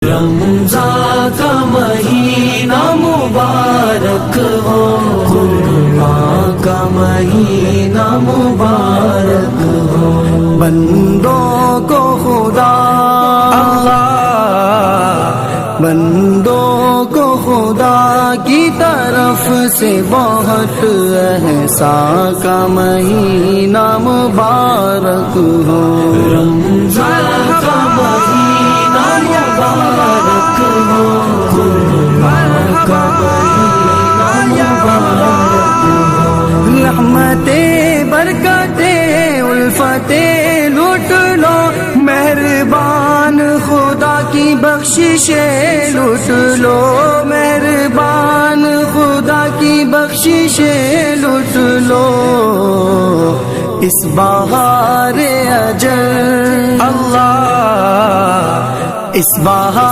رمضان کا مہینہ مبارک ہو، قربان کا مہینہ مبارک ہو، بندوں کو خدا بندوں کو خدا کی طرف سے بہت احسان کا مہینہ مبارک ہو، رمضان کا مہینہ مبارک ہو، قربان کا مہینہ مبارک ہو، رحمتیں برکتیں الفتیں لوٹ لو، مہربان خدا کی بخششیں لوٹ لو، مہربان خدا کی بخششیں لوٹ لو، اس بہار اجر اس بہار